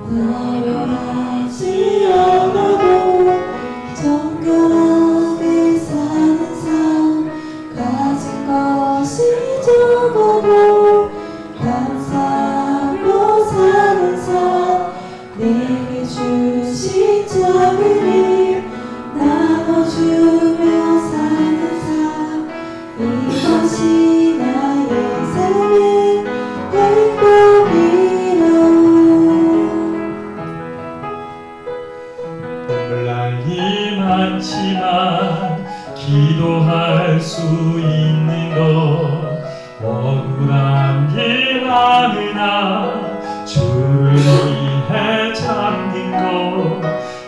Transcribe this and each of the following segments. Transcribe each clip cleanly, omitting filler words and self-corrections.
나변하지 않아도 정결하게 사는 삶 가진 것이 적어도 감사하고 사는 삶 내게 주신 작은 힘 나눠주며 사는 삶 이것이 나의 삶의 행복이라오. 눈물 날이 많지만 기도할 수 있는 것 억울한 일 많으나 주를 위해 참는 것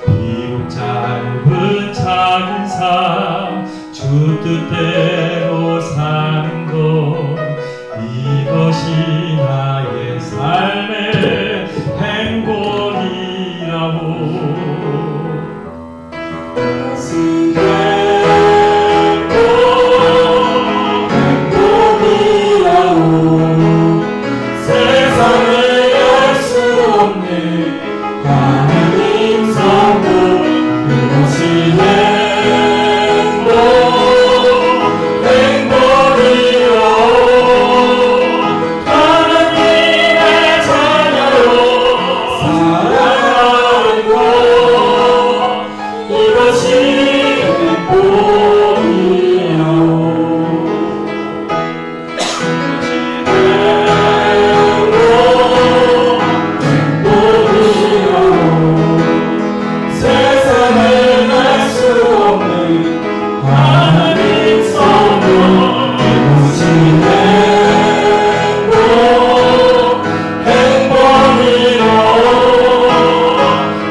비록 짧은 작은 삶 주 뜻대로 사는 것 이것이 나의 삶의 행복이라고. 이것이 행복이라고. 세상에 알 수 없는 하나님 성도 그것이 행복이요. 하나님의 자녀로 살아가는 것 이것이 행복이요. 세상에 알 수 없는 하나님 성도 이것이 행복이요.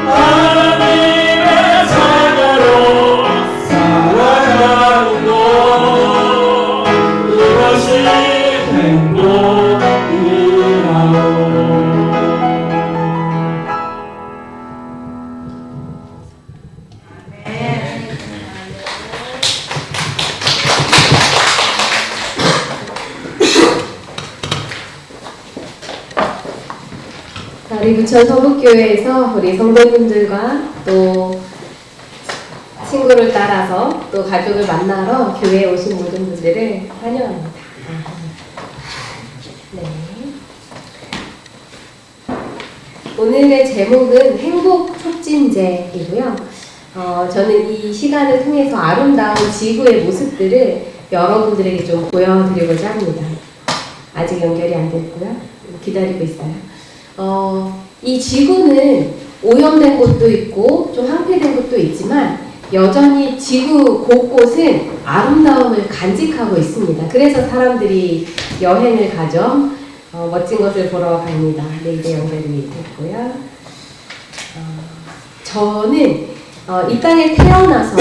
하나님의 자녀로 살아가는 것 이것이 행복이라고. 우리 부천 서북교회에서 우리 성도님들과 또 친구를 따라서 또 가족을 만나러 교회에 오신 모든 분들을 환영합니다. 네. 오늘의 제목은 행복 촉진제이고요. 저는 이 시간을 통해서 아름다운 지구의 모습들을 여러분들에게 좀 보여드리고자 합니다. 아직 연결이 안 됐고요. 기다리고 있어요. 이 지구는 오염된 곳도 있고 좀 황폐된 곳도 있지만 여전히 지구 곳곳은 아름다움을 간직하고 있습니다. 그래서 사람들이 여행을 가죠. 멋진 것을 보러 갑니다. 네, 이제 연결이 됐고요. 저는 이 땅에 태어나서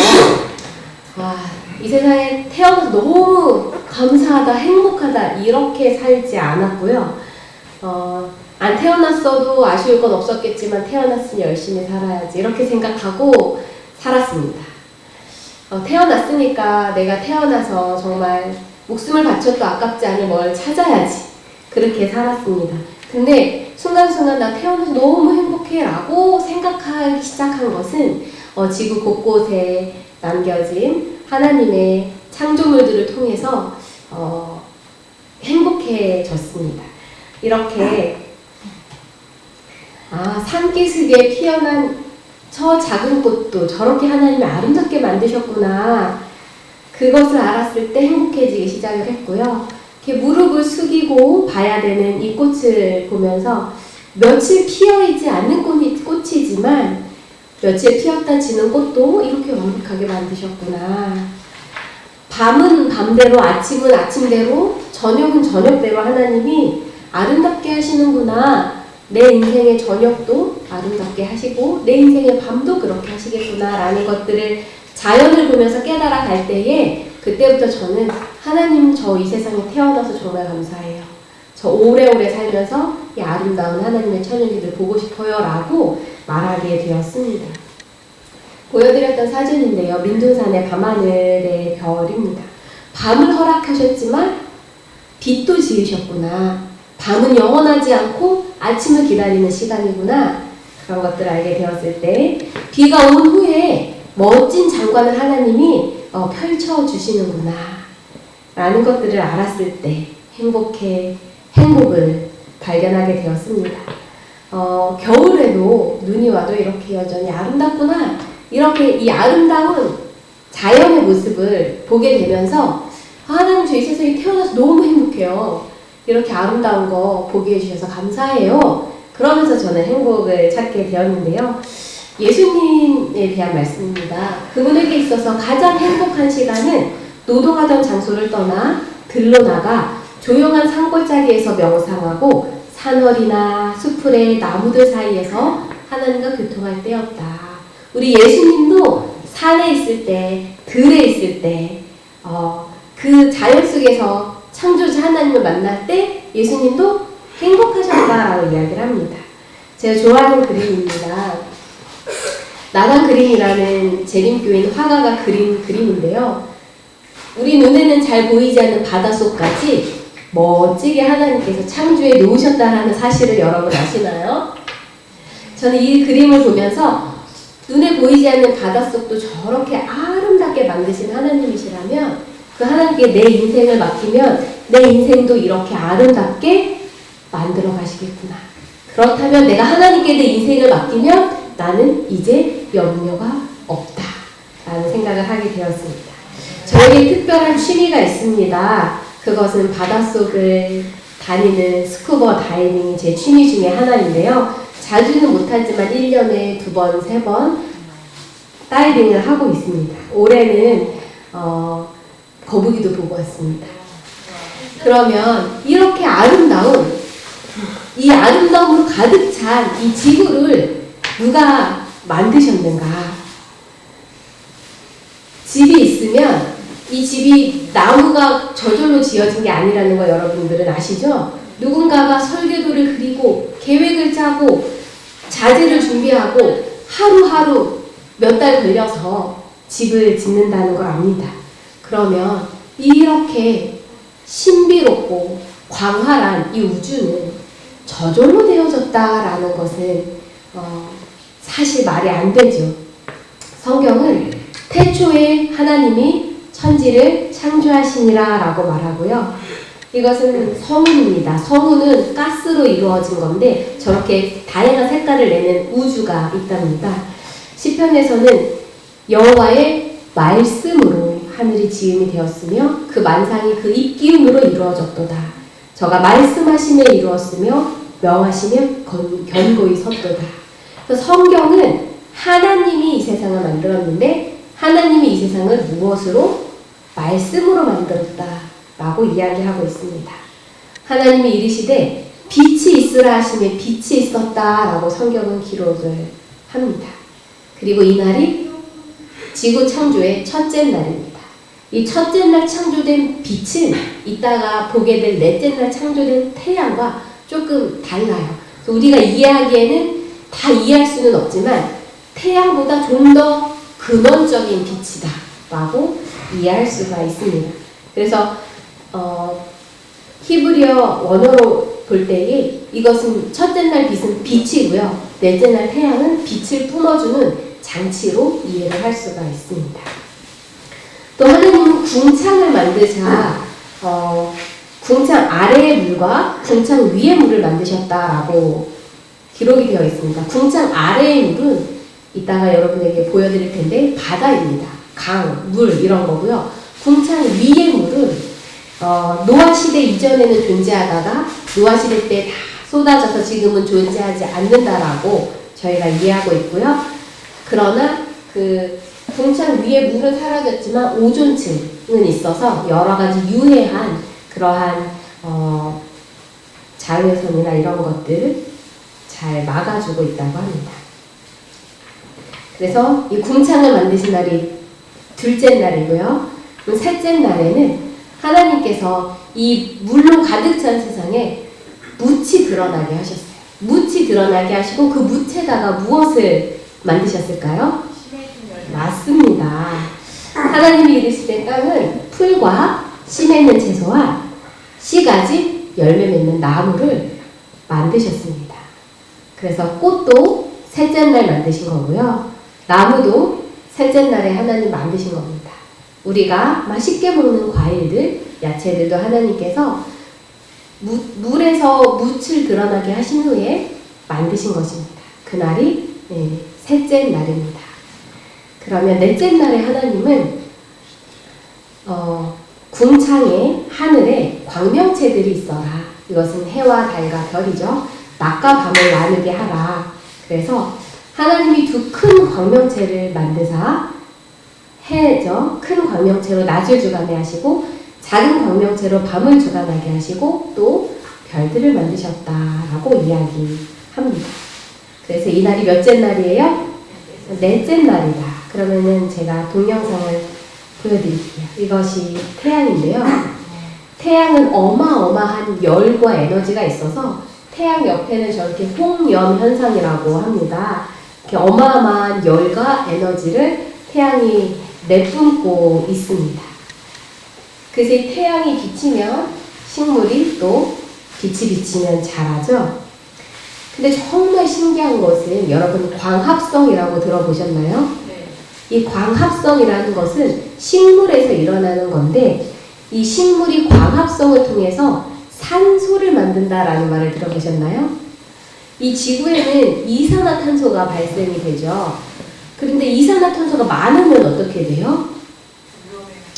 이 세상에 태어나서 너무 감사하다, 행복하다 이렇게 살지 않았고요. 안 태어났어도 아쉬울 건 없었겠지만 태어났으니 열심히 살아야지 이렇게 생각하고 살았습니다. 태어났으니까 내가 태어나서 정말 목숨을 바쳐도 아깝지 않을 뭘 찾아야지 그렇게 살았습니다. 근데 순간순간 나 태어나서 너무 행복해 라고 생각하기 시작한 것은 지구 곳곳에 남겨진 하나님의 창조물들을 통해서 행복해졌습니다. 이렇게 산기슭에 피어난 저 작은 꽃도 저렇게 하나님이 아름답게 만드셨구나. 그것을 알았을 때 행복해지기 시작을 했고요. 이렇게 무릎을 숙이고 봐야 되는 이 꽃을 보면서 며칠 피어있지 않는 꽃이지만 며칠 피었다 지는 꽃도 이렇게 완벽하게 만드셨구나. 밤은 밤대로, 아침은 아침대로, 저녁은 저녁대로 하나님이 아름답게 하시는구나. 내 인생의 저녁도 아름답게 하시고 내 인생의 밤도 그렇게 하시겠구나 라는 것들을 자연을 보면서 깨달아 갈 때에 그때부터 저는 하나님 저 이 세상에 태어나서 정말 감사해요. 저 오래오래 살면서 이 아름다운 하나님의 천연기를 보고 싶어요 라고 말하게 되었습니다. 보여드렸던 사진인데요. 민둥산의 밤하늘의 별입니다. 밤을 허락하셨지만 빛도 지으셨구나. 밤은 영원하지 않고 아침을 기다리는 시간이구나. 그런 것들을 알게 되었을 때 비가 온 후에 멋진 장관을 하나님이 펼쳐주시는구나 라는 것들을 알았을 때 행복을 발견하게 되었습니다. 겨울에도 눈이 와도 이렇게 여전히 아름답구나, 이렇게 이 아름다운 자연의 모습을 보게 되면서 하나님 저 이 세상에 태어나서 너무 행복해요. 이렇게 아름다운 거 보게 해주셔서 감사해요. 그러면서 저는 행복을 찾게 되었는데요. 예수님에 대한 말씀입니다. 그분에게 있어서 가장 행복한 시간은 노동하던 장소를 떠나 들로 나가 조용한 산골짜기에서 명상하고 산허리나 수풀의 나무들 사이에서 하나님과 교통할 때였다. 우리 예수님도 산에 있을 때, 들에 있을 때, 그 자연 속에서 창조주 하나님을 만날 때 예수님도 행복하셨다라고 이야기를 합니다. 제가 좋아하는 그림입니다. 나단 그림이라는 재림교인 화가가 그린 그림인데요. 우리 눈에는 잘 보이지 않는 바닷속까지 멋지게 하나님께서 창조해 놓으셨다는 사실을 여러분 아시나요? 저는 이 그림을 보면서 눈에 보이지 않는 바닷속도 저렇게 아름답게 만드신 하나님이시라면 그 하나님께 내 인생을 맡기면 내 인생도 이렇게 아름답게 만들어 가시겠구나. 그렇다면 내가 하나님께 내 인생을 맡기면 나는 이제 염려가 없다 라는 생각을 하게 되었습니다. 저에게 특별한 취미가 있습니다. 그것은 바닷속을 다니는 스쿠버 다이빙이 제 취미 중에 하나인데요. 자주는 못하지만 1년에 2번, 3번 다이빙을 하고 있습니다. 올해는 거북이도 보고 왔습니다. 그러면 이렇게 아름다운, 이 아름다움으로 가득 찬 이 지구를 누가 만드셨는가? 집이 있으면 이 집이 나무가 저절로 지어진 게 아니라는 거 여러분들은 아시죠? 누군가가 설계도를 그리고 계획을 짜고 자재를 준비하고 하루하루 몇 달 걸려서 집을 짓는다는 걸 압니다. 그러면 이렇게 신비롭고 광활한 이 우주는 저절로 되어졌다라는 것은 사실 말이 안 되죠. 성경은 태초에 하나님이 천지를 창조하시니라 라고 말하고요. 이것은 성운입니다. 성운은 가스로 이루어진 건데 저렇게 다양한 색깔을 내는 우주가 있답니다. 시편에서는 여호와의 말씀으로 하늘이 지음이 되었으며 그 만상이 그 입기음으로 이루어졌도다. 저가 말씀하심에 이루었으며 명하시면 견고히 섰도다. 그래서 성경은 하나님이 이 세상을 만들었는데 하나님이 이 세상을 무엇으로? 말씀으로 만들었다라고 이야기하고 있습니다. 하나님이 이르시되 빛이 있으라 하시매 빛이 있었다라고 성경은 기록을 합니다. 그리고 이날이 지구 창조의 첫째 날입니다. 이 첫째 날 창조된 빛은 이따가 보게 될 넷째 날 창조된 태양과 조금 달라요. 그래서 우리가 이해하기에는 다 이해할 수는 없지만 태양보다 좀 더 근원적인 빛이다 라고 이해할 수가 있습니다. 그래서 히브리어 원어로 볼 때에 이것은 첫째 날 빛은 빛이고요. 넷째 날 태양은 빛을 뿜어주는 장치로 이해를 할 수가 있습니다. 또 하나님은 궁창을 만드사 궁창 아래의 물과 궁창 위의 물을 만드셨다라고 기록이 되어 있습니다. 궁창 아래의 물은 이따가 여러분에게 보여드릴 텐데 바다입니다. 강, 물 이런 거고요. 궁창 위의 물은 노아 시대 이전에는 존재하다가 노아 시대 때 다 쏟아져서 지금은 존재하지 않는다라고 저희가 이해하고 있고요. 그러나 그 궁창 위의 물은 사라졌지만 오존층은 있어서 여러 가지 유해한 그러한 자외선이나 이런 것들 잘 막아주고 있다고 합니다. 그래서 이 궁창을 만드신 날이 둘째 날이고요. 셋째 날에는 하나님께서 이 물로 가득 찬 세상에 묻이 드러나게 하셨어요. 묻이 드러나게 하시고 그 묻에다가 무엇을 만드셨을까요? 맞습니다. 하나님이 이르시되 땅은 풀과 씨 맺는 채소와 씨가지 열매 맺는 나무를 만드셨습니다. 그래서 꽃도 셋째 날 만드신 거고요. 나무도 셋째 날에 하나님 만드신 겁니다. 우리가 맛있게 먹는 과일들, 야채들도 하나님께서 물에서 묻을 드러나게 하신 후에 만드신 것입니다. 그날이 셋째 날입니다. 그러면 넷째 날에 하나님은 궁창에 하늘에 광명체들이 있어라. 이것은 해와 달과 별이죠. 낮과 밤을 나누게 하라. 그래서 하나님이 두 큰 광명체를 만드사 해죠. 큰 광명체로 낮을 주관해 하시고 작은 광명체로 밤을 주관하게 하시고 또 별들을 만드셨다라고 이야기합니다. 그래서 이 날이 몇째 날이에요? 넷째 날이다. 그러면은 제가 동영상을 보여드릴게요. 이것이 태양인데요. 태양은 어마어마한 열과 에너지가 있어서 태양 옆에는 저렇게 홍염 현상이라고 합니다. 이렇게 어마어마한 열과 에너지를 태양이 내뿜고 있습니다. 그래서 이 태양이 비치면 식물이 또 빛이 비치면 자라죠. 근데 정말 신기한 것은 여러분 광합성이라고 들어보셨나요? 네. 이 광합성이라는 것은 식물에서 일어나는 건데 이 식물이 광합성을 통해서 산소를 만든다라는 말을 들어보셨나요? 이 지구에는 이산화탄소가 발생이 되죠. 그런데 이산화탄소가 많으면 어떻게 돼요?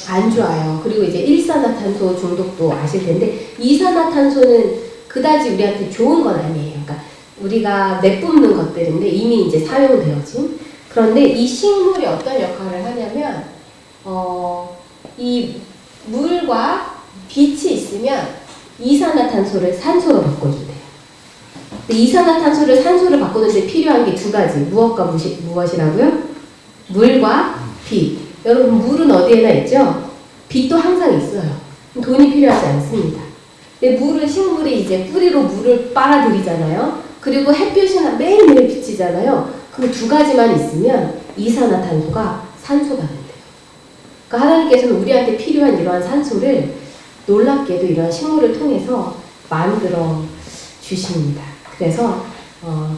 안 좋아요. 그리고 이제 일산화탄소 중독도 아실 텐데 이산화탄소는 그다지 우리한테 좋은 건 아니에요. 그러니까 우리가 내뿜는 것들인데 이미 이제 사용되어진. 그런데 이 식물이 어떤 역할을 하냐면 이 물과 빛이 있으면 이산화탄소를 산소로 바꿔준대요. 이산화탄소를 산소로 바꾸는데 필요한 게 두 가지. 무엇과 무엇이라고요? 물과 빛. 여러분 물은 어디에나 있죠? 빛도 항상 있어요. 돈이 필요하지 않습니다. 근데 물은 식물이 이제 뿌리로 물을 빨아들이잖아요. 그리고 햇볕이 매일매일 비치잖아요. 그 두 가지만 있으면 이산화탄소가 산소가 된대요. 그러니까 하나님께서는 우리한테 필요한 이러한 산소를 놀랍게도 이러한 식물을 통해서 만들어 주십니다. 그래서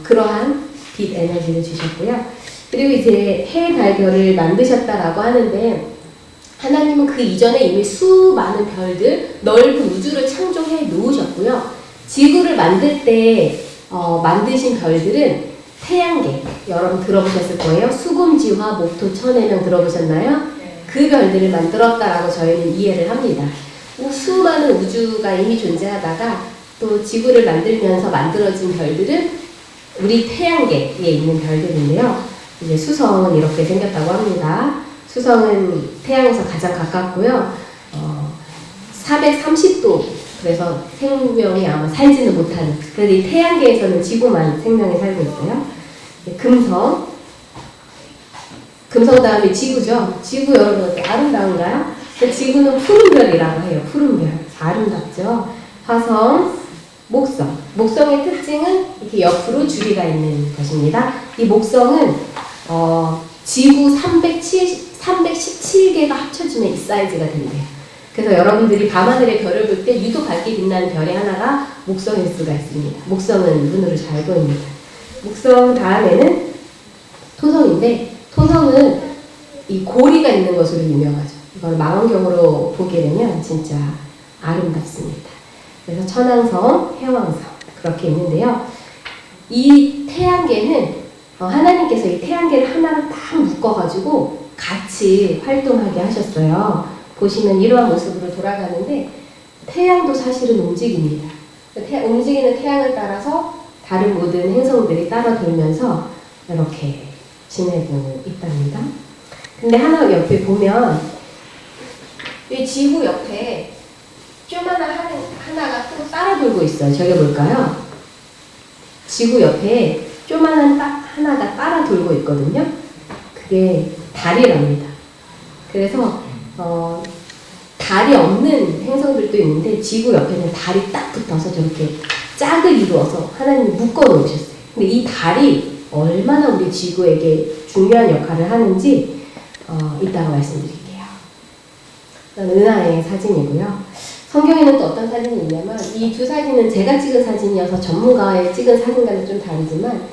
그러한 빛 에너지를 주셨고요. 그리고 이제 해, 달, 별을 만드셨다라고 하는데 하나님은 그 이전에 이미 수많은 별들, 넓은 우주를 창조해 놓으셨고요. 지구를 만들 때 만드신 별들은 태양계, 여러분 들어보셨을 거예요. 수금지화, 목토, 천해명 들어보셨나요? 네. 그 별들을 만들었다라고 저희는 이해를 합니다. 수많은 우주가 이미 존재하다가 또 지구를 만들면서 만들어진 별들은 우리 태양계에 있는 별들인데요. 이제 수성은 이렇게 생겼다고 합니다. 수성은 태양에서 가장 가깝고요. 430도, 그래서 생명이 아마 살지는 못하는. 그래서 이 태양계에서는 지구만 생명이 살고 있어요. 금성 다음에 지구죠. 지구 여러분 어때? 아름다운가요? 지구는 푸른별이라고 해요. 푸른별. 아름답죠. 화성, 목성의 특징은 이렇게 옆으로 주리가 있는 것입니다. 이 목성은 지구 317개가 합쳐지면 이 사이즈가 된대요. 그래서 여러분들이 밤하늘의 별을 볼 때 유독 밝게 빛나는 별의 하나가 목성일 수가 있습니다. 목성은 눈으로 잘 보입니다. 목성 다음에는 토성인데 토성은 이 고리가 있는 것으로 유명하죠. 이걸 망원경으로 보게 되면 진짜 아름답습니다. 그래서 천왕성, 해왕성 그렇게 있는데요. 이 태양계는 하나님께서 이 태양계를 하나로 딱 묶어가지고 같이 활동하게 하셨어요. 보시면 이러한 모습으로 돌아가는데 태양도 사실은 움직입니다. 움직이는 태양을 따라서 다른 모든 행성들이 따라 돌면서 이렇게 지내고 있답니다. 근데 하나 옆에 보면 이 지구 옆에 조그마한 하나가 또 따라 돌고 있어요. 저기 볼까요? 지구 옆에 조그마한 하나가 따라 돌고 있거든요. 그게 달이랍니다. 그래서 달이 없는 행성들도 있는데 지구 옆에는 달이 딱 붙어서 저렇게 짝을 이루어서 하나님이 묶어 놓으셨어요. 근데 이 달이 얼마나 우리 지구에게 중요한 역할을 하는지 이따가 말씀드릴게요. 은하의 사진이고요. 성경에는 또 어떤 사진이 있냐면 이 두 사진은 제가 찍은 사진이어서 전문가의 찍은 사진과는 좀 다르지만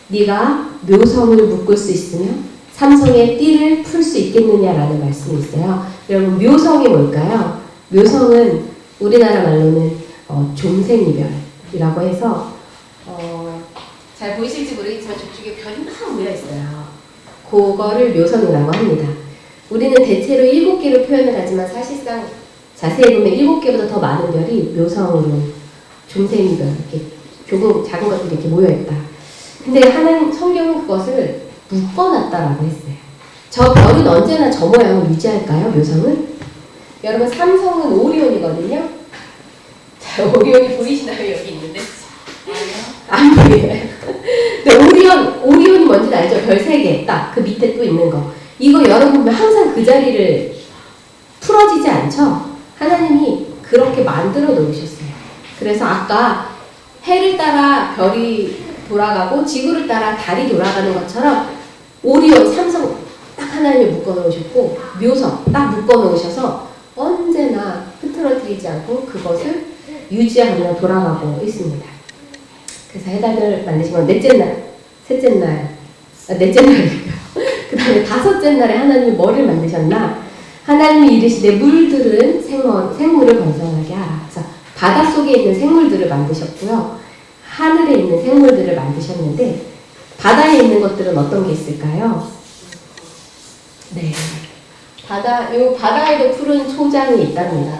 네가 묘성을 묶을 수 있으면 삼성의 띠를 풀 수 있겠느냐라는 말씀이 있어요. 여러분 묘성이 뭘까요? 묘성은 우리나라 말로는 종생이별이라고 해서 잘 보이실지 모르겠지만 저쪽에 별이 막 모여 있어요. 그거를 묘성이라고 합니다. 우리는 대체로 7개로 표현을 하지만 사실상 자세히 보면 7개보다 더 많은 별이 묘성으로 종생이별 이렇게 조금 작은 것들이 이렇게 모여 있다. 근데 하나님 성경은 그것을 묶어놨다라고 했어요. 저 별은 언제나 저 모양을 유지할까요? 묘성은? 여러분 삼성은 오리온이거든요. 자, 오리온이 보이시나요? 여기 있는데 안 보여요. 근데 오리온이 뭔지 알죠? 별 3개 딱 그 밑에 또 있는 거. 이거 여러분 보면 항상 그 자리를 풀어지지 않죠? 하나님이 그렇게 만들어 놓으셨어요. 그래서 아까 해를 따라 별이 돌아가고 지구를 따라 달이 돌아가는 것처럼 오리온, 삼성 딱 하나님이 묶어 놓으셨고 묘성 딱 묶어 놓으셔서 언제나 흐트러뜨리지 않고 그것을 유지하며 돌아가고 있습니다. 그래서 해달을 만드신 건 넷째 날, 셋째 날, 넷째 날이고요. 그 다음에 다섯째 날에 하나님이 뭐를 만드셨나? 하나님이 이르시되 물들은 생물을 번성하게 하라. 그래서 바닷속에 있는 생물들을 만드셨고요. 하늘에 있는 생물들을 만드셨는데 바다에 있는 것들은 어떤 게 있을까요? 네. 바다에도 푸른 초장이 있답니다.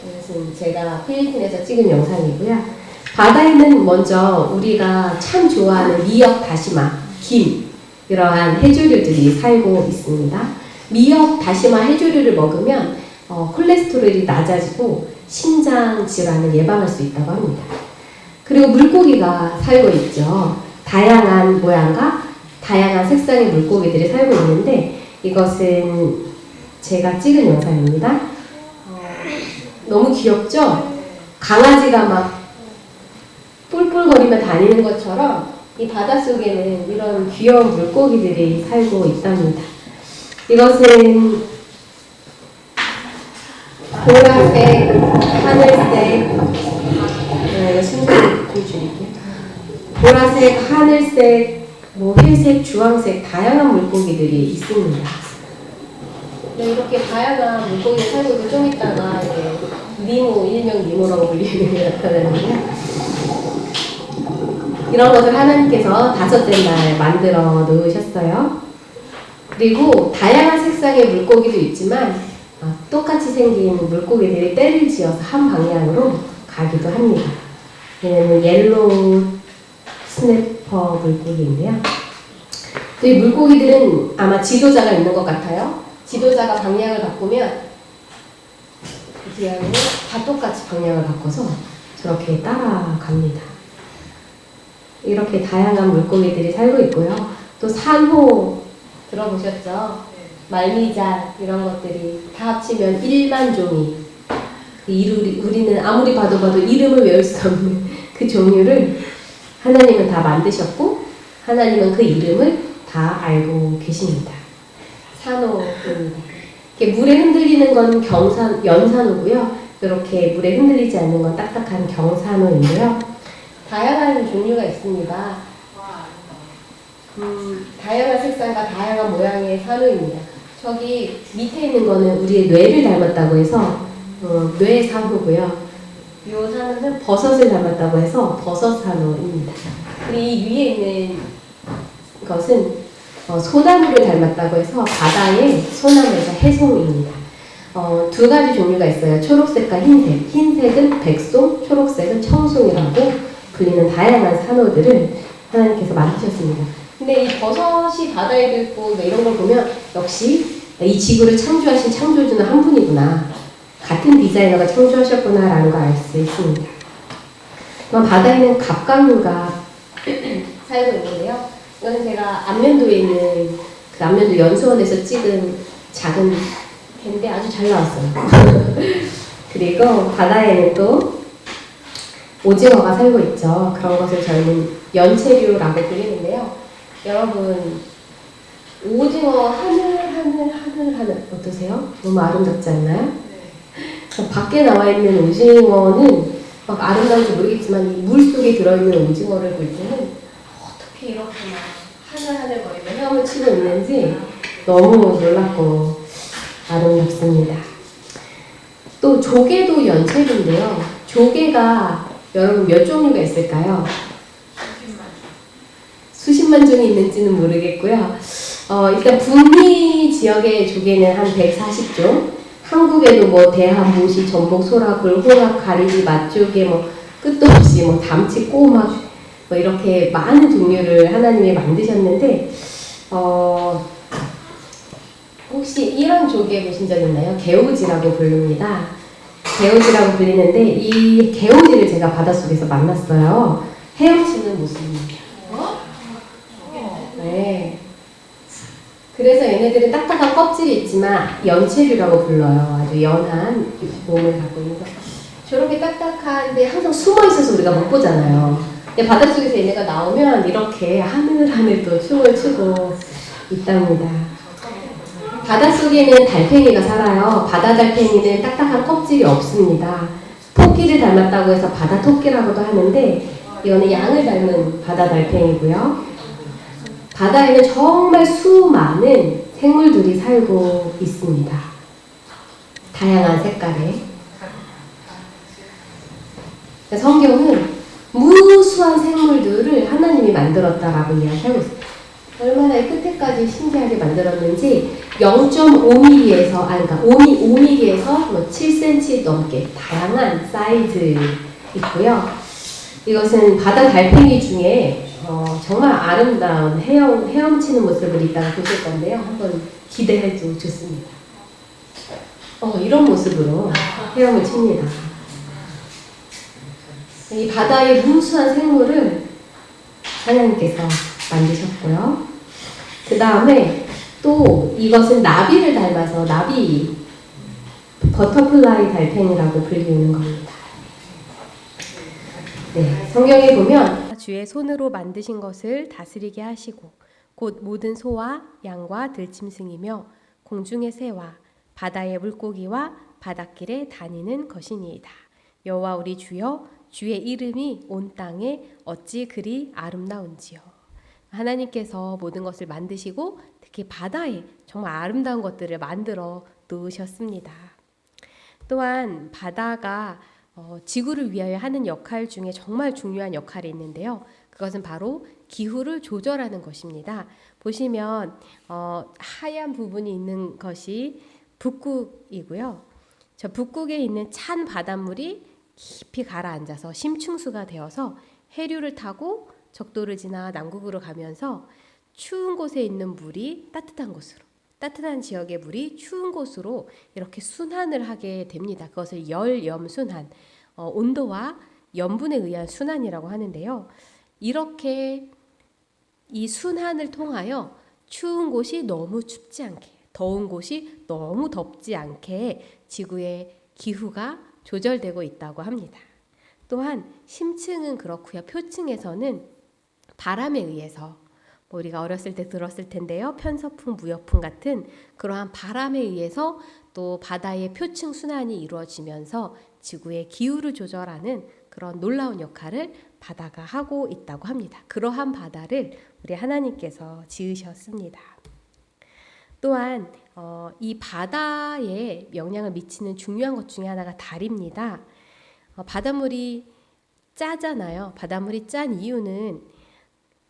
이것은 제가 필리핀에서 찍은 영상이고요. 바다에는 먼저 우리가 참 좋아하는 미역, 다시마, 김 이러한 해조류들이 살고 있습니다. 미역, 다시마, 해조류를 먹으면 콜레스테롤이 낮아지고 심장 질환을 예방할 수 있다고 합니다. 그리고 물고기가 살고 있죠. 다양한 모양과 다양한 색상의 물고기들이 살고 있는데 이것은 제가 찍은 영상입니다. 너무 귀엽죠? 강아지가 막 뿔뿔거리며 다니는 것처럼 이 바닷속에는 이런 귀여운 물고기들이 살고 있답니다. 이것은 보라색, 하늘색, 이거 순서를 보여드릴게요. 보라색, 하늘색, 회색, 주황색 다양한 물고기들이 있습니다. 네, 이렇게 다양한 물고기 살고 있고 좀 이따가 이제 니모, 일명 니모라고 불리는 게 나타나는데요. 이런 것을 하나님께서 다섯째 날 만들어 놓으셨어요. 그리고 다양한 색상의 물고기도 있지만 똑같이 생긴 물고기들이 때를 지어서 한 방향으로 가기도 합니다. 얘는 옐로우 스냅퍼 물고기인데요. 이 물고기들은 아마 지도자가 있는 것 같아요. 지도자가 방향을 바꾸면 그 뒤에는 다 똑같이 방향을 바꿔서 저렇게 따라갑니다. 이렇게 다양한 물고기들이 살고 있고요. 또 산호 들어보셨죠? 말미잘 이런 것들이 다 합치면 1만 종이 우리는 아무리 봐도 이름을 외울 수 없는 그 종류를 하나님은 다 만드셨고 하나님은 그 이름을 다 알고 계십니다. 산호입니다. 이렇게 물에 흔들리는 건 연산호고요. 이렇게 물에 흔들리지 않는 건 딱딱한 경산호인데요. 다양한 종류가 있습니다. 다양한 색상과 다양한 모양의 산호입니다. 저기 밑에 있는 거는 우리의 뇌를 닮았다고 해서 뇌산호고요. 이 산호는 버섯을 닮았다고 해서 버섯산호입니다. 그리고 이 위에 있는 것은 소나무를 닮았다고 해서 바다의 소나무에서 해송입니다. 두 가지 종류가 있어요. 초록색과 흰색. 흰색은 백송, 초록색은 청송이라고 불리는 다양한 산호들을 하나님께서 만드셨습니다. 근데 이 버섯이 바다에도 있고 이런 걸 보면 역시 이 지구를 창조하신 창조주는 한 분이구나. 같은 디자이너가 창조하셨구나라는 걸 알 수 있습니다. 그럼 바다에는 갑각류가 살고 있는데요. 이거는 제가 안면도에 있는 그 안면도 연수원에서 찍은 작은 개인데 아주 잘 나왔어요. 그리고 바다에는 또 오징어가 살고 있죠. 그런 것을 저희는 연체류라고 불리는데요. 여러분 오징어 하늘 어떠세요? 너무 아름답지 않나요? 밖에 나와 있는 오징어는 막 아름다운지 모르겠지만 이 물 속에 들어있는 오징어를 볼 때는 어떻게 어떻게 이렇게 막 하늘하늘거리며 헤엄을 치고 있는지 너무 놀랍고 아름답습니다. 또 조개도 연체인데요. 조개가 여러분 몇 종류가 있을까요? 수십만 종이 있는지는 모르겠고요. 일단 북미 지역의 조개는 한 140종, 한국에도 뭐 대하, 모시, 전복, 소라굴, 홍합, 가리비, 맛조개 뭐 끝도 없이 뭐 담치, 꼬막 뭐 이렇게 많은 종류를 하나님이 만드셨는데 혹시 이런 조개 보신 적 있나요? 개오지라고 부릅니다. 개오지라고 불리는데 이 개오지를 제가 바닷속에서 만났어요. 헤엄치는 모습입니다. 네. 그래서 얘네들은 딱딱한 껍질이 있지만 연체류라고 불러요. 아주 연한 몸을 갖고 있는 거. 저렇게 딱딱한데 항상 숨어 있어서 우리가 못 보잖아요. 근데 바닷속에서 얘네가 나오면 이렇게 하늘하늘 또 춤을 추고 있답니다. 바닷속에는 달팽이가 살아요. 바다 달팽이는 딱딱한 껍질이 없습니다. 토끼를 닮았다고 해서 바다 토끼라고도 하는데 이거는 양을 닮은 바다 달팽이고요. 바다에는 정말 수많은 생물들이 살고 있습니다. 다양한 색깔의. 성경은 무수한 생물들을 하나님이 만들었다라고 이야기하고 있습니다. 얼마나 끝에까지 신기하게 만들었는지 0.5mm에서 그러니까 5mm에서 뭐 7cm 넘게 다양한 사이즈 있고요. 이것은 바다 달팽이 중에 정말 아름다운 헤엄치는 모습을 이따가 보실 건데요. 한번 기대해도 좋습니다. 이런 모습으로 헤엄을 칩니다. 이 바다의 무수한 생물을 하나님께서 만드셨고요. 그 다음에 또 이것은 나비를 닮아서 나비, 버터플라이 달팽이라고 불리는 겁니다. 네, 성경에 보면 주의 손으로 만드신 것을 다스리게 하시고 곧 모든 소와 양과 들짐승이며 공중의 새와 바다의 물고기와 바닷길에 다니는 것이니이다. 여호와 우리 주여 주의 이름이 온 땅에 어찌 그리 아름다운지요. 하나님께서 모든 것을 만드시고 특히 바다에 정말 아름다운 것들을 만들어 놓으셨습니다. 또한 바다가 지구를 위하여 하는 역할 중에 정말 중요한 역할이 있는데요. 그것은 바로 기후를 조절하는 것입니다. 보시면 하얀 부분이 있는 것이 북극이고요. 저 북극에 있는 찬 바닷물이 깊이 가라앉아서 심층수가 되어서 해류를 타고 적도를 지나 남극으로 가면서 추운 곳에 있는 물이 따뜻한 곳으로, 따뜻한 지역의 물이 추운 곳으로 이렇게 순환을 하게 됩니다. 그것을 열염순환, 온도와 염분에 의한 순환이라고 하는데요. 이렇게 이 순환을 통하여 추운 곳이 너무 춥지 않게, 더운 곳이 너무 덥지 않게 지구의 기후가 조절되고 있다고 합니다. 또한 심층은 그렇고요. 표층에서는 바람에 의해서 우리가 어렸을 때 들었을 텐데요. 편서풍, 무역풍 같은 그러한 바람에 의해서 또 바다의 표층 순환이 이루어지면서 지구의 기후를 조절하는 그런 놀라운 역할을 바다가 하고 있다고 합니다. 그러한 바다를 우리 하나님께서 지으셨습니다. 또한 이 바다에 영향을 미치는 중요한 것 중에 하나가 달입니다. 바닷물이 짜잖아요. 바닷물이 짠 이유는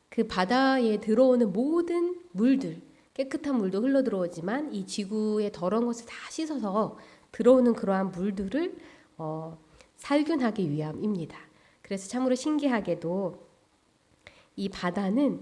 그 바다에 들어오는 모든 물들, 깨끗한 물도 흘러 들어오지만 이 지구의 더러운 것을 다 씻어서 들어오는 그러한 물들을 살균하기 위함입니다. 그래서 참으로 신기하게도 이 바다는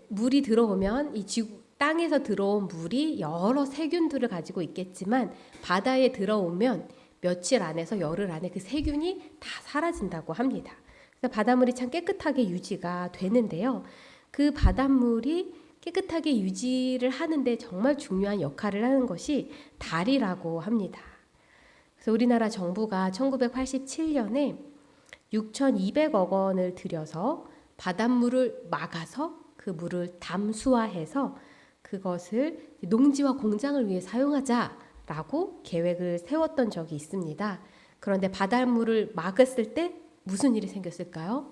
물이 들어오면 이 지구 땅에서 들어온 물이 여러 세균들을 가지고 있겠지만 바다에 들어오면 며칠 안에서 열흘 안에 그 세균이 다 사라진다고 합니다. 그래서 바닷물이 참 깨끗하게 유지가 되는데요. 그 바닷물이 깨끗하게 유지를 하는데 정말 중요한 역할을 하는 것이 달이라고 합니다. 그래서 우리나라 정부가 1987년에 6,200억 원을 들여서 바닷물을 막아서 그 물을 담수화해서 그것을 농지와 공장을 위해 사용하자라고 계획을 세웠던 적이 있습니다. 그런데 바닷물을 막았을 때 무슨 일이 생겼을까요?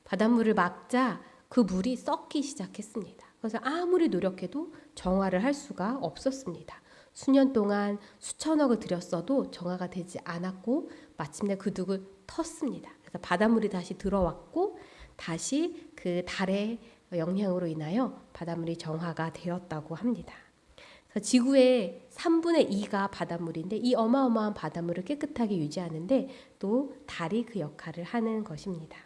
바닷물을 막자 그 물이 썩기 시작했습니다. 그래서 아무리 노력해도 정화를 할 수가 없었습니다. 수년 동안 수천억을 들였어도 정화가 되지 않았고 마침내 그 둑을 텄습니다. 그래서 바닷물이 다시 들어왔고 다시 그 달의 영향으로 인하여 바닷물이 정화가 되었다고 합니다. 그래서 지구의 3분의 2가 바닷물인데 이 어마어마한 바닷물을 깨끗하게 유지하는데 또 달이 그 역할을 하는 것입니다.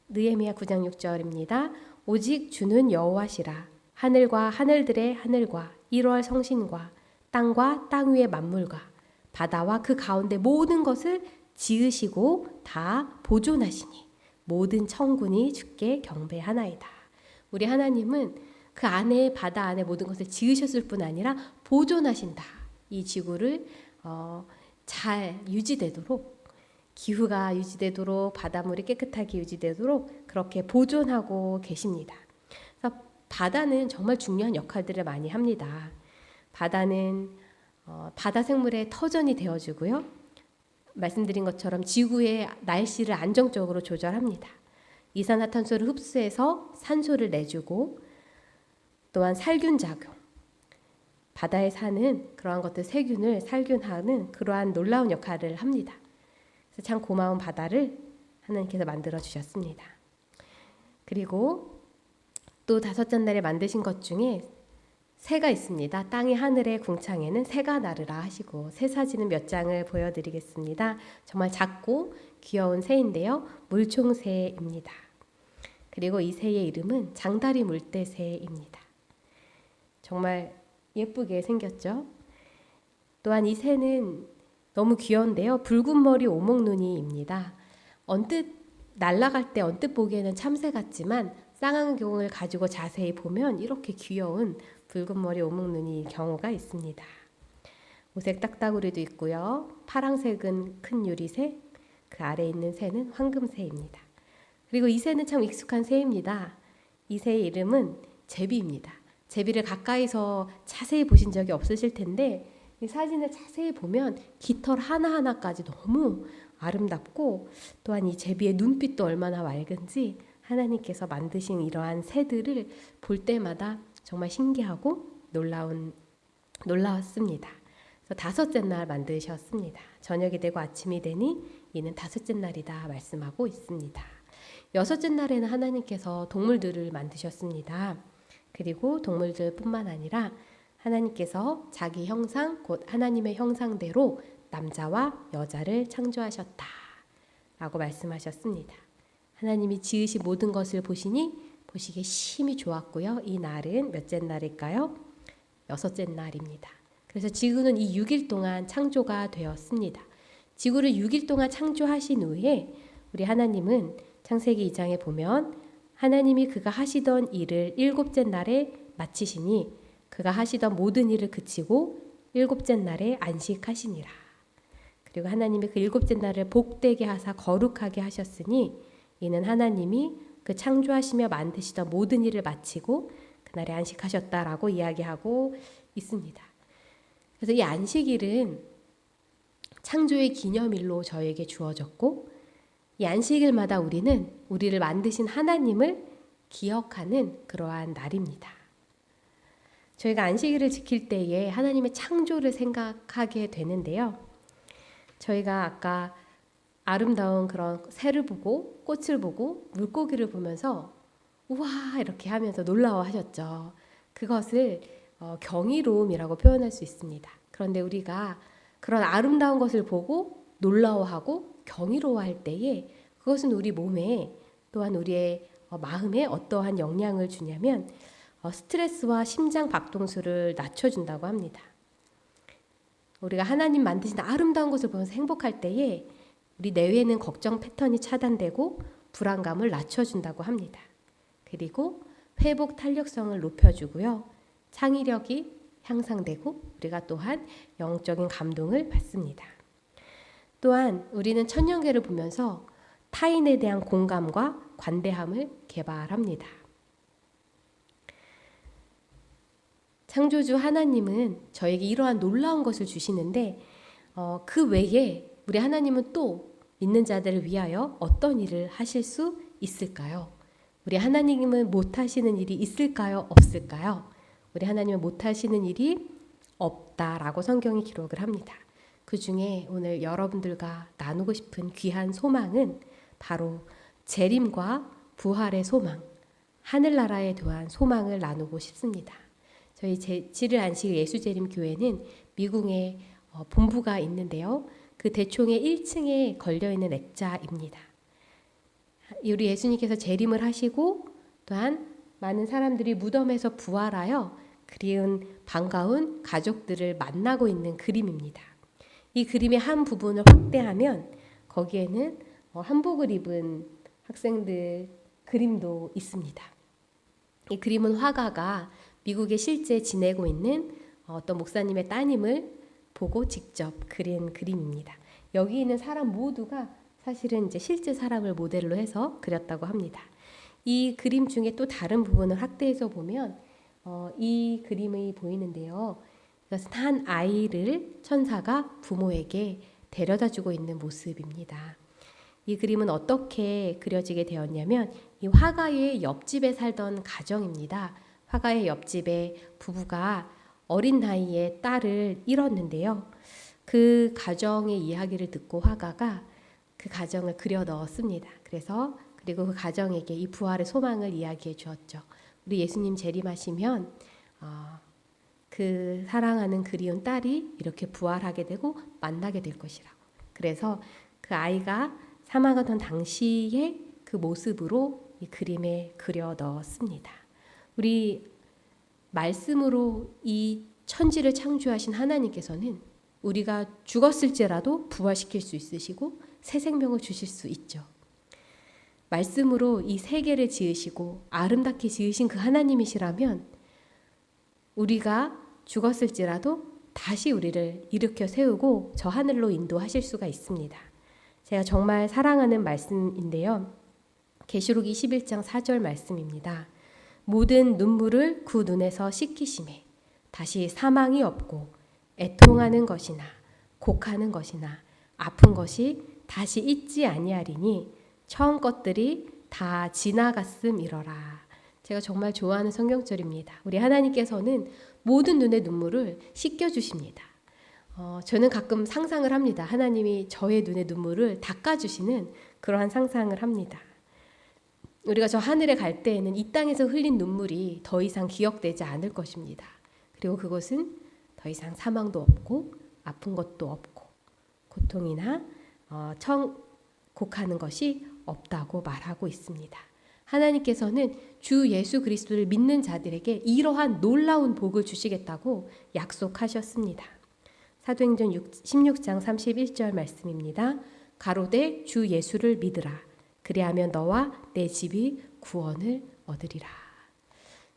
느헤미야 9장 6절입니다. 오직 주는 여호와시라. 하늘과 하늘들의 하늘과 1월 성신과 땅과 땅 위의 만물과 바다와 그 가운데 모든 것을 지으시고 다 보존하시니 모든 천군이 주께 경배하나이다. 우리 하나님은 그 안에 바다 안에 모든 것을 지으셨을 뿐 아니라 보존하신다. 이 지구를 잘 유지되도록 기후가 유지되도록 바닷물이 깨끗하게 유지되도록 그렇게 보존하고 계십니다. 그래서 바다는 정말 중요한 역할들을 많이 합니다. 바다는 바다 생물의 터전이 되어주고요. 말씀드린 것처럼 지구의 날씨를 안정적으로 조절합니다. 이산화탄소를 흡수해서 산소를 내주고 또한 살균 작용, 바다에 사는 그러한 것들 세균을 살균하는 그러한 놀라운 역할을 합니다. 그래서 참 고마운 바다를 하나님께서 만들어 주셨습니다. 그리고 또 다섯째 날에 만드신 것 중에 새가 있습니다. 땅이 하늘의 궁창에는 새가 나르라 하시고 새 사진은 몇 장을 보여드리겠습니다. 정말 작고 귀여운 새인데요. 물총새입니다. 그리고 이 새의 이름은 장다리 물대새입니다. 정말 예쁘게 생겼죠. 또한 이 새는 너무 귀여운데요. 붉은 머리 오목눈이입니다. 언뜻 날아갈 때 언뜻 보기에는 참새 같지만 쌍안경을 가지고 자세히 보면 이렇게 귀여운 붉은 머리 오목눈이 경우가 있습니다. 오색 딱따구리도 있고요. 파랑색은 큰 유리새, 그 아래에 있는 새는 황금새입니다. 그리고 이 새는 참 익숙한 새입니다. 이 새의 이름은 제비입니다. 제비를 가까이서 자세히 보신 적이 없으실 텐데 이 사진을 자세히 보면 깃털 하나하나까지 너무 아름답고 또한 이 제비의 눈빛도 얼마나 맑은지 하나님께서 만드신 이러한 새들을 볼 때마다 정말 신기하고 놀라웠습니다. 그래서 다섯째 날 만드셨습니다. 저녁이 되고 아침이 되니 이는 다섯째 날이다 말씀하고 있습니다. 여섯째 날에는 하나님께서 동물들을 만드셨습니다. 그리고 동물들뿐만 아니라 하나님께서 자기 형상 곧 하나님의 형상대로 남자와 여자를 창조하셨다 라고 말씀하셨습니다. 하나님이 지으신 모든 것을 보시니 보시기에 심히 좋았고요. 이 날은 몇째 날일까요? 여섯째 날입니다. 그래서 지구는 이 6일 동안 창조가 되었습니다. 지구를 6일 동안 창조하신 후에 우리 하나님은 창세기 2장에 보면 하나님이 그가 하시던 일을 일곱째 날에 마치시니 그가 하시던 모든 일을 그치고 일곱째 날에 안식하시니라. 그리고 하나님이 그 일곱째 날을 복되게 하사 거룩하게 하셨으니 이는 하나님이 그 창조하시며 만드시던 모든 일을 마치고 그날에 안식하셨다라고 이야기하고 있습니다. 그래서 이 안식일은 창조의 기념일로 저에게 주어졌고 이 안식일마다 우리는 우리를 만드신 하나님을 기억하는 그러한 날입니다. 저희가 안식일을 지킬 때에 하나님의 창조를 생각하게 되는데요. 저희가 아까 아름다운 그런 새를 보고 꽃을 보고 물고기를 보면서 우와 이렇게 하면서 놀라워하셨죠. 그것을 경이로움이라고 표현할 수 있습니다. 그런데 우리가 그런 아름다운 것을 보고 놀라워하고 경이로워할 때에 그것은 우리 몸에 또한 우리의 마음에 어떠한 영향을 주냐면 스트레스와 심장 박동수를 낮춰준다고 합니다. 우리가 하나님 만드신 아름다운 것을 보면서 행복할 때에 우리 내외에는 걱정 패턴이 차단되고 불안감을 낮춰준다고 합니다. 그리고 회복 탄력성을 높여주고요. 창의력이 향상되고 우리가 또한 영적인 감동을 받습니다. 또한 우리는 천년계를 보면서 타인에 대한 공감과 관대함을 개발합니다. 창조주 하나님은 저에게 이러한 놀라운 것을 주시는데 그 외에 우리 하나님은 또 믿는 자들을 위하여 어떤 일을 하실 수 있을까요? 우리 하나님은 못하시는 일이 있을까요? 없을까요? 우리 하나님은 못하시는 일이 없다라고 성경이 기록을 합니다. 그 중에 오늘 여러분들과 나누고 싶은 귀한 소망은 바로 재림과 부활의 소망, 하늘나라에 대한 소망을 나누고 싶습니다. 저희 제7일 안식 예수재림 교회는 미국에 본부가 있는데요. 그 대총의 1층에 걸려있는 액자입니다. 우리 예수님께서 재림을 하시고 또한 많은 사람들이 무덤에서 부활하여 그리운 반가운 가족들을 만나고 있는 그림입니다. 이 그림의 한 부분을 확대하면 거기에는 한복을 입은 학생들 그림도 있습니다. 이 그림은 화가가 미국에 실제 지내고 있는 어떤 목사님의 따님을 보고 직접 그린 그림입니다. 여기 있는 사람 모두가 사실은 이제 실제 사람을 모델로 해서 그렸다고 합니다. 이 그림 중에 또 다른 부분을 확대해서 보면 이 그림이 보이는데요. 이것은 한 아이를 천사가 부모에게 데려다 주고 있는 모습입니다. 이 그림은 어떻게 그려지게 되었냐면 이 화가의 옆집에 살던 가정입니다. 화가의 옆집에 부부가 어린 나이에 딸을 잃었는데요. 그 가정의 이야기를 듣고 화가가 그 가정을 그려 넣었습니다. 그리고 그 가정에게 이 부활의 소망을 이야기해 주었죠. 우리 예수님 재림하시면 그 사랑하는 그리운 딸이 이렇게 부활하게 되고 만나게 될 것이라고. 그래서 그 아이가 사망하던 당시의 그 모습으로 이 그림에 그려 넣었습니다. 우리 말씀으로 이 천지를 창조하신 하나님께서는 우리가 죽었을지라도 부활시킬 수 있으시고 새 생명을 주실 수 있죠. 말씀으로 이 세계를 지으시고 아름답게 지으신 그 하나님이시라면 우리가 죽었을지라도 다시 우리를 일으켜 세우고 저 하늘로 인도하실 수가 있습니다. 제가 정말 사랑하는 말씀인데요. 계시록 21장 4절 말씀입니다. 모든 눈물을 그 눈에서 씻기심에 다시 사망이 없고 애통하는 것이나 곡하는 것이나 아픈 것이 다시 있지 아니하리니 처음 것들이 다 지나갔음이러라. 제가 정말 좋아하는 성경절입니다. 우리 하나님께서는 모든 눈의 눈물을 씻겨주십니다. 저는 가끔 상상을 합니다. 하나님이 저의 눈의 눈물을 닦아주시는 그러한 상상을 합니다. 우리가 저 하늘에 갈 때에는 이 땅에서 흘린 눈물이 더 이상 기억되지 않을 것입니다. 그리고 그것은 더 이상 사망도 없고 아픈 것도 없고 고통이나 곡하는 것이 없다고 말하고 있습니다. 하나님께서는 주 예수 그리스도를 믿는 자들에게 이러한 놀라운 복을 주시겠다고 약속하셨습니다. 사도행전 16장 31절 말씀입니다. 가로되 주 예수를 믿으라. 그리하면 너와 내 집이 구원을 얻으리라.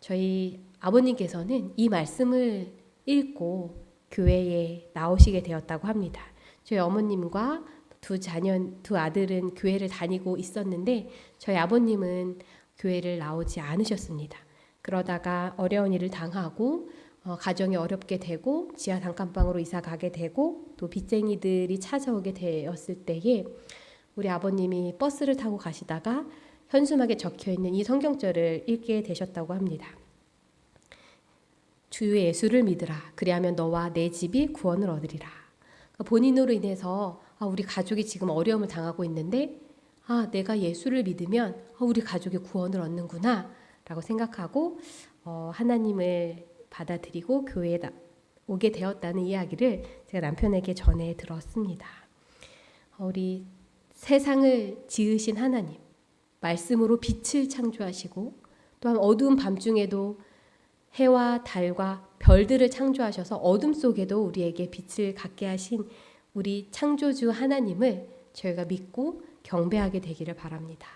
저희 아버님께서는 이 말씀을 읽고 교회에 나오시게 되었다고 합니다. 저희 어머님과 두 아들은 교회를 다니고 있었는데 저희 아버님은 교회를 나오지 않으셨습니다. 그러다가 어려운 일을 당하고 가정이 어렵게 되고 지하 단칸방으로 이사 가게 되고 또 빚쟁이들이 찾아오게 되었을 때에 우리 아버님이 버스를 타고 가시다가 현수막에 적혀있는 이 성경절을 읽게 되셨다고 합니다. 주 예수를 믿으라. 그리하면 너와 내 집이 구원을 얻으리라. 본인으로 인해서 우리 가족이 지금 어려움을 당하고 있는데 내가 예수를 믿으면 우리 가족이 구원을 얻는구나 라고 생각하고 하나님을 받아들이고 교회에 오게 되었다는 이야기를 제가 남편에게 전해 들었습니다. 우리 세상을 지으신 하나님, 말씀으로 빛을 창조하시고 또한 어두운 밤중에도 해와 달과 별들을 창조하셔서 어둠 속에도 우리에게 빛을 갖게 하신 우리 창조주 하나님을 저희가 믿고 경배하게 되기를 바랍니다.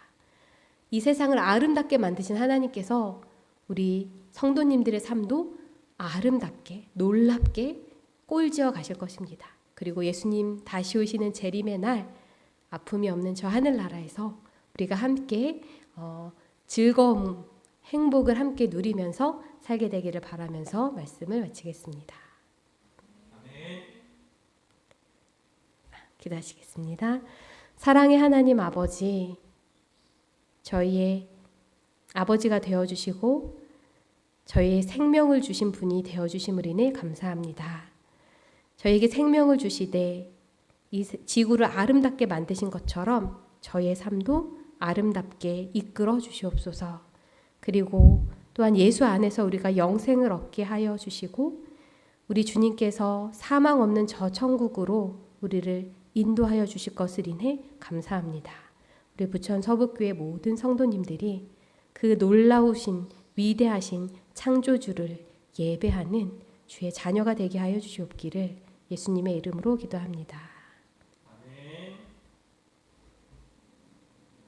이 세상을 아름답게 만드신 하나님께서 우리 성도님들의 삶도 아름답게 놀랍게 꼴지어 가실 것입니다. 그리고 예수님 다시 오시는 재림의 날 아픔이 없는 저 하늘나라에서 우리가 함께 즐거움, 행복을 함께 누리면서 살게 되기를 바라면서 말씀을 마치겠습니다. 기도하시겠습니다. 사랑의 하나님 아버지, 저희의 아버지가 되어주시고 저희의 생명을 주신 분이 되어주심을 인해 감사합니다. 저희에게 생명을 주시되 이 지구를 아름답게 만드신 것처럼 저희의 삶도 아름답게 이끌어 주시옵소서. 그리고 또한 예수 안에서 우리가 영생을 얻게 하여 주시고 우리 주님께서 사망 없는 저 천국으로 우리를 인도하여 주실 것을 인해 감사합니다. 우리 부천 서북교회 모든 성도님들이 그 놀라우신 위대하신 창조주를 예배하는 주의 자녀가 되게 하여 주시옵기를 예수님의 이름으로 기도합니다.